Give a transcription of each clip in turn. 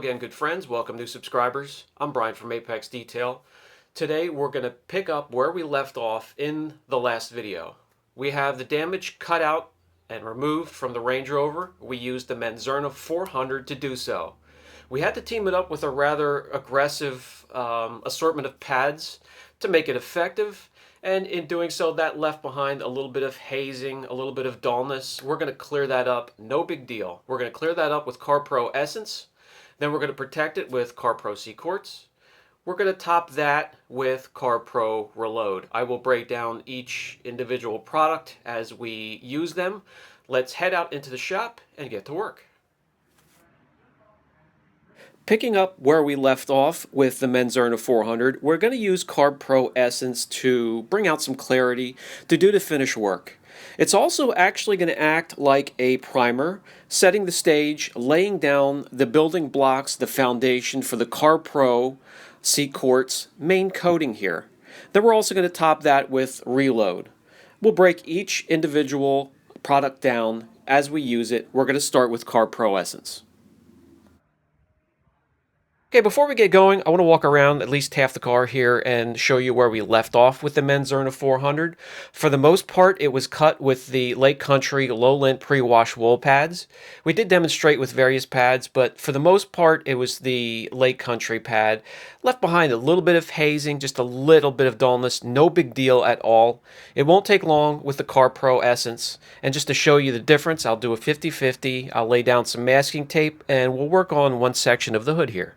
again, good friends. Welcome, new subscribers. I'm Brian from Apex Detail. Today we're going to pick up where we left off in the last video. We have the damage cut out and removed from the Range Rover. We used the Menzerna 400 to do so. We had to team it up with a rather aggressive assortment of pads to make it effective. And in doing so, that left behind a little bit of hazing, a little bit of dullness. We're going to clear that up. No big deal. We're going to clear that up with CarPro Essence. Then we're going to protect it with CarPro CQuartz. We're going to top that with CarPro Reload. I will break down each individual product as we use them. Let's head out into the shop and get to work. Picking up where we left off with the Menzerna 400, we're going to use CarPro Essence to bring out some clarity to do the finish work. It's also actually going to act like a primer, setting the stage, laying down the building blocks, the foundation for the CarPro CQuartz main coating here. Then we're also going to top that with Reload. We'll break each individual product down as we use it. We're going to start with CarPro Essence. Okay, before we get going, I want to walk around at least half the car here and show you where we left off with the Menzerna 400. For the most part, it was cut with the Lake Country low-lint pre-wash wool pads. We did demonstrate with various pads, but for the most part, it was the Lake Country pad. Left behind a little bit of hazing, just a little bit of dullness, no big deal at all. It won't take long with the CarPro Essence. And just to show you the difference, I'll do a 50-50. I'll lay down some masking tape, and we'll work on one section of the hood here.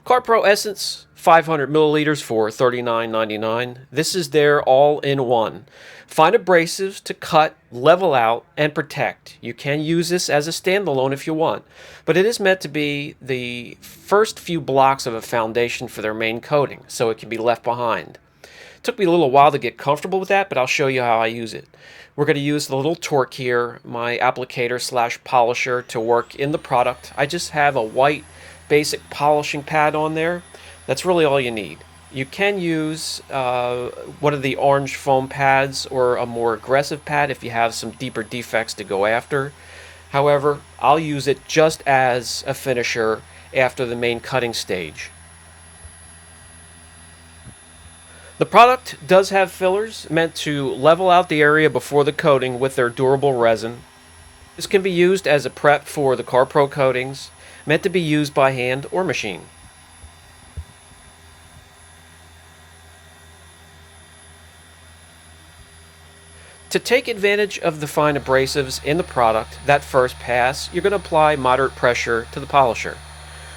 CarPro Essence, 500 milliliters for $39.99. This is their all-in-one. Fine abrasives to cut, level out, and protect. You can use this as a standalone if you want, but it is meant to be the first few blocks of a foundation for their main coating, so it can be left behind. It took me a little while to get comfortable with that, but I'll show you how I use it. We're going to use the little torque here, my applicator slash polisher, to work in the product. I just have a white basic polishing pad on there. That's really all you need. You can use one of the orange foam pads or a more aggressive pad if you have some deeper defects to go after. However, I'll use it just as a finisher after the main cutting stage. The product does have fillers meant to level out the area before the coating with their durable resin. This can be used as a prep for the CarPro coatings, meant to be used by hand or machine. To take advantage of the fine abrasives in the product, that first pass, you're going to apply moderate pressure to the polisher.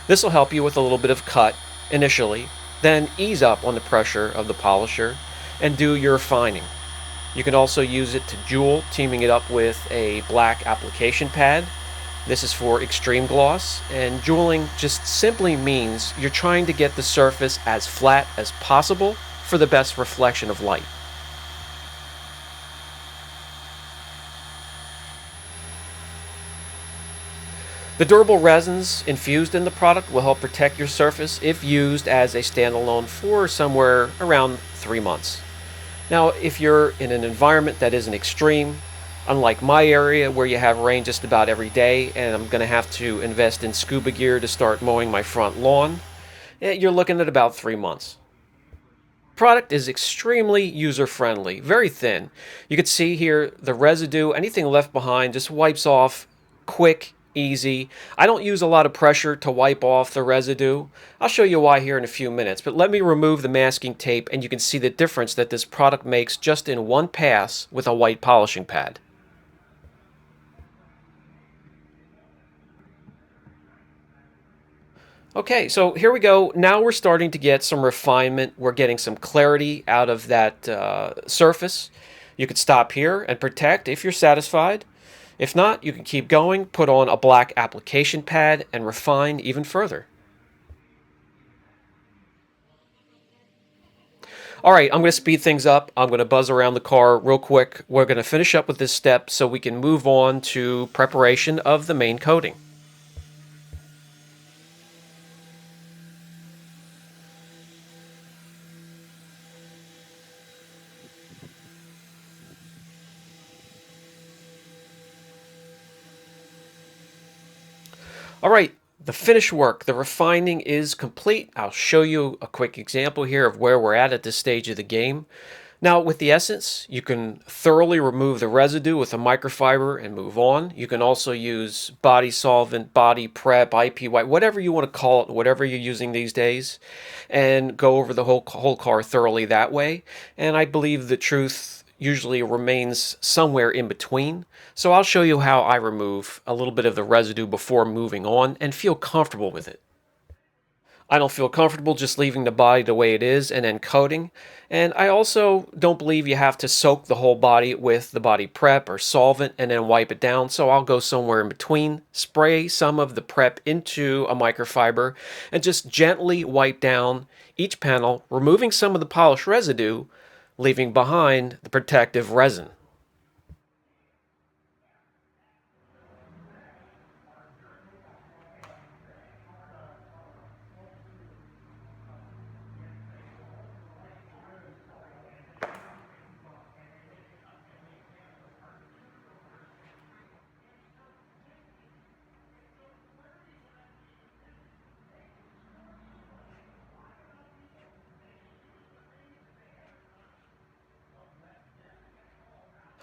This will help you with a little bit of cut initially, then ease up on the pressure of the polisher and do your refining. You can also use it to jewel, teaming it up with a black application pad. This is for extreme gloss, and jeweling just simply means you're trying to get the surface as flat as possible for the best reflection of light. The durable resins infused in the product will help protect your surface if used as a standalone for somewhere around 3 months. Now, if you're in an environment that isn't extreme, unlike my area where you have rain just about every day and I'm going to have to invest in scuba gear to start mowing my front lawn, you're looking at about 3 months. Product is extremely user-friendly, very thin. You can see here the residue, anything left behind just wipes off quick, easy. I don't use a lot of pressure to wipe off the residue. I'll show you why here in a few minutes, but let me remove the masking tape and you can see the difference that this product makes just in one pass with a white polishing pad. Okay, so here we go. Now we're starting to get some refinement. We're getting some clarity out of that surface. You could stop here and protect if you're satisfied. If not, you can keep going, put on a black application pad, and refine even further. All right, I'm going to speed things up. I'm going to buzz around the car real quick. We're going to finish up with this step so we can move on to preparation of the main coating. All right, the finished work, the refining is complete. I'll show you a quick example here of where we're at this stage of the game. Now, with the Essence, you can thoroughly remove the residue with a microfiber and move on. You can also use body solvent, body prep, IP white, whatever you want to call it, whatever you're using these days, and go over the whole car thoroughly that way. And I believe the truth usually remains somewhere in between. So I'll show you how I remove a little bit of the residue before moving on and feel comfortable with it. I don't feel comfortable just leaving the body the way it is and then coating. And I also don't believe you have to soak the whole body with the body prep or solvent and then wipe it down. So I'll go somewhere in between, spray some of the prep into a microfiber, and just gently wipe down each panel, removing some of the polish residue, leaving behind the protective resin.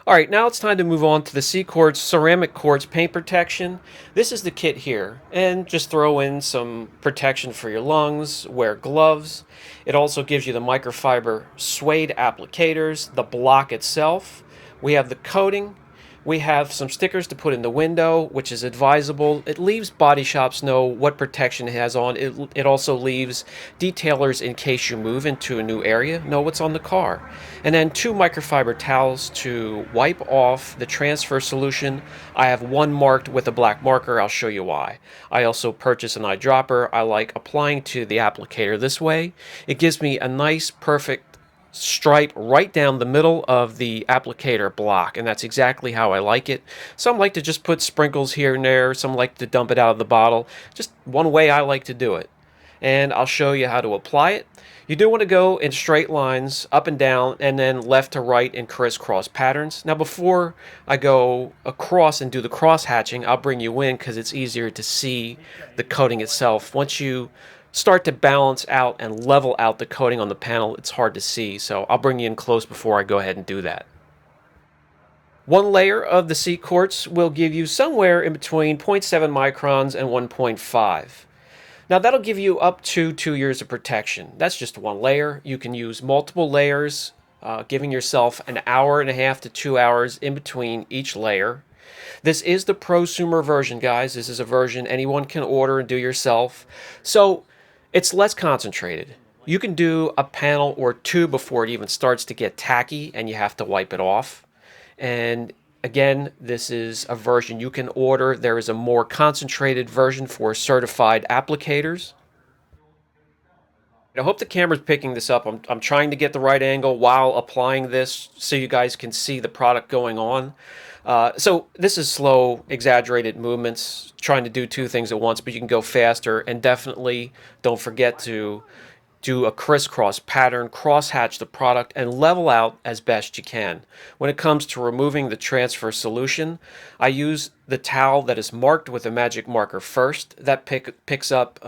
All right, now it's time to move on to the CQuartz ceramic quartz paint protection. This is the kit here, and just throw in some protection for your lungs, wear gloves. It also gives you the microfiber suede applicators, the block itself. We have the coating. We have some stickers to put in the window, which is advisable. It leaves body shops know what protection it has on. It also leaves detailers, in case you move into a new area, know what's on the car. And then 2 microfiber towels to wipe off the transfer solution. I have one marked with a black marker. I'll show you why. I also purchased an eyedropper. I like applying to the applicator this way. It gives me a nice, perfect stripe right down the middle of the applicator block, and that's exactly how I like it. Some like to just put sprinkles here and there, some like to dump it out of the bottle. Just one way I like to do it, and I'll show you how to apply it. You do want to go in straight lines up and down, and then left to right in crisscross patterns. Now before I go across and do the cross hatching, I'll bring you in because it's easier to see the coating itself. Once you start to balance out and level out the coating on the panel, it's hard to see. So I'll bring you in close before I go ahead and do that. One layer of the CQuartz will give you somewhere in between 0.7 microns and 1.5. Now that'll give you up to 2 years of protection. That's just one layer. You can use multiple layers, giving yourself an hour and a half to 2 hours in between each layer. This is the prosumer version, guys. This is a version anyone can order and do yourself. So it's less concentrated. You can do a panel or two before it even starts to get tacky and you have to wipe it off. And again, this is a version you can order. There is a more concentrated version for certified applicators. I hope the camera's picking this up. I'm trying to get the right angle while applying this so you guys can see the product going on. So this is slow, exaggerated movements, trying to do 2 things at once, but you can go faster. And definitely don't forget to do a crisscross pattern, cross-hatch the product, and level out as best you can. When it comes to removing the transfer solution, I use the towel that is marked with a magic marker first. That picks up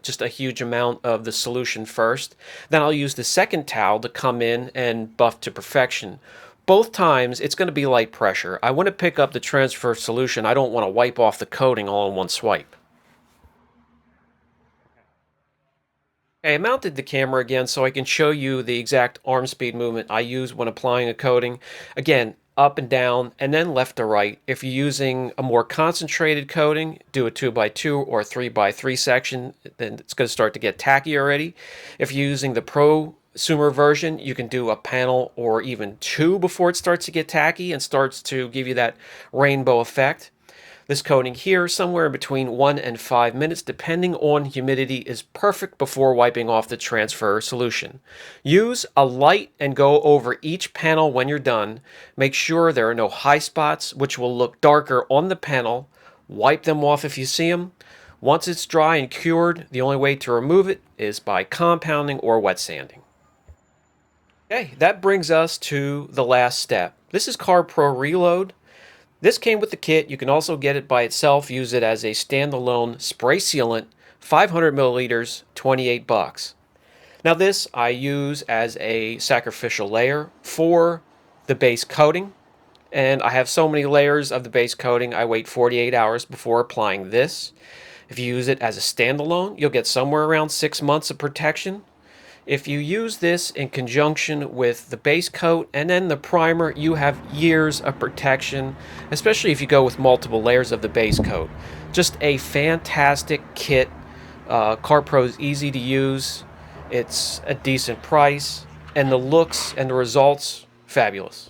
just a huge amount of the solution first. Then I'll use the second towel to come in and buff to perfection. Both times, it's going to be light pressure. I want to pick up the transfer solution. I don't want to wipe off the coating all in one swipe. Okay, I mounted the camera again so I can show you the exact arm speed movement I use when applying a coating. Again, up and down, and then left to right. If you're using a more concentrated coating, do a 2x2 or 3x3 section, then it's going to start to get tacky already. If you're using the prosumer version, you can do a panel or even 2 before it starts to get tacky and starts to give you that rainbow effect. This coating here, somewhere between 1 and 5 minutes, depending on humidity, is perfect before wiping off the transfer solution. Use a light and go over each panel when you're done. Make sure there are no high spots, which will look darker on the panel. Wipe them off if you see them. Once it's dry and cured, the only way to remove it is by compounding or wet sanding. Okay, that brings us to the last step. This is CarPro Reload. This came with the kit. You can also get it by itself, use it as a standalone spray sealant, 500 milliliters, 28 bucks. Now this I use as a sacrificial layer for the base coating, and I have so many layers of the base coating I wait 48 hours before applying this. If you use it as a standalone, you'll get somewhere around 6 months of protection. If you use this in conjunction with the base coat and then the primer, you have years of protection, especially if you go with multiple layers of the base coat. Just a fantastic kit. CarPro is easy to use. It's a decent price, and the looks and the results, fabulous.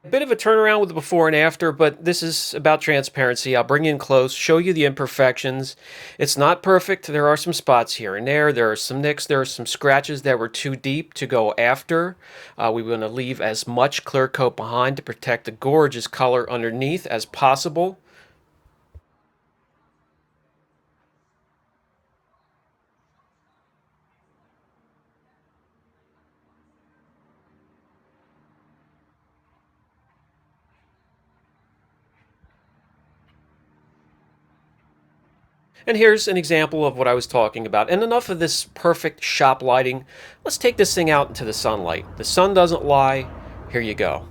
A bit of a turnaround with the before and after, but this is about transparency. I'll bring you in close, show you the imperfections. It's not perfect. There are some spots here and there. There are some nicks. There are some scratches that were too deep to go after. We want to leave as much clear coat behind to protect the gorgeous color underneath as possible. And here's an example of what I was talking about. And enough of this perfect shop lighting. Let's take this thing out into the sunlight. The sun doesn't lie. Here you go.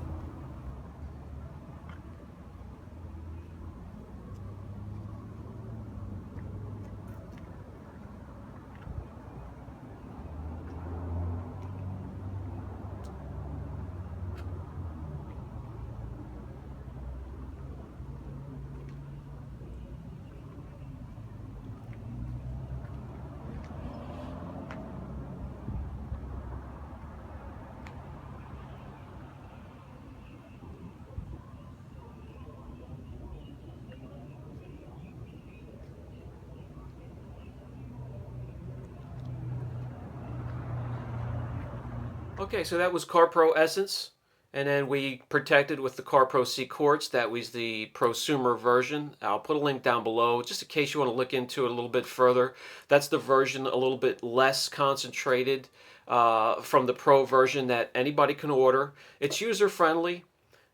Okay, so that was CarPro Essence, and then we protected with the CarPro CQuartz. That was the prosumer version. I'll put a link down below just in case you want to look into it a little bit further. That's the version a little bit less concentrated from the Pro version that anybody can order. It's user-friendly.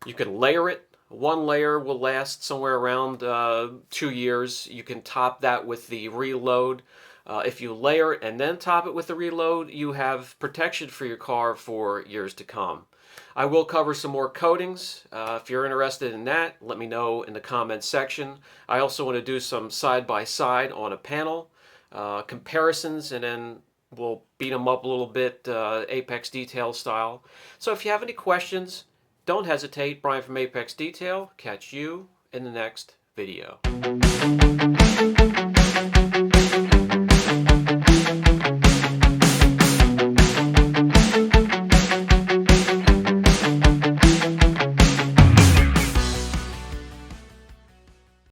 You can layer it. One layer will last somewhere around 2 years. You can top that with the Reload. If you layer it and then top it with the Reload, you have protection for your car for years to come. I will cover some more coatings. If you're interested in that, let me know in the comments section. I also want to do some side-by-side on a panel, comparisons, and then we'll beat them up a little bit, Apex Detail style. So if you have any questions, don't hesitate. Brian from Apex Detail. Catch you in the next video.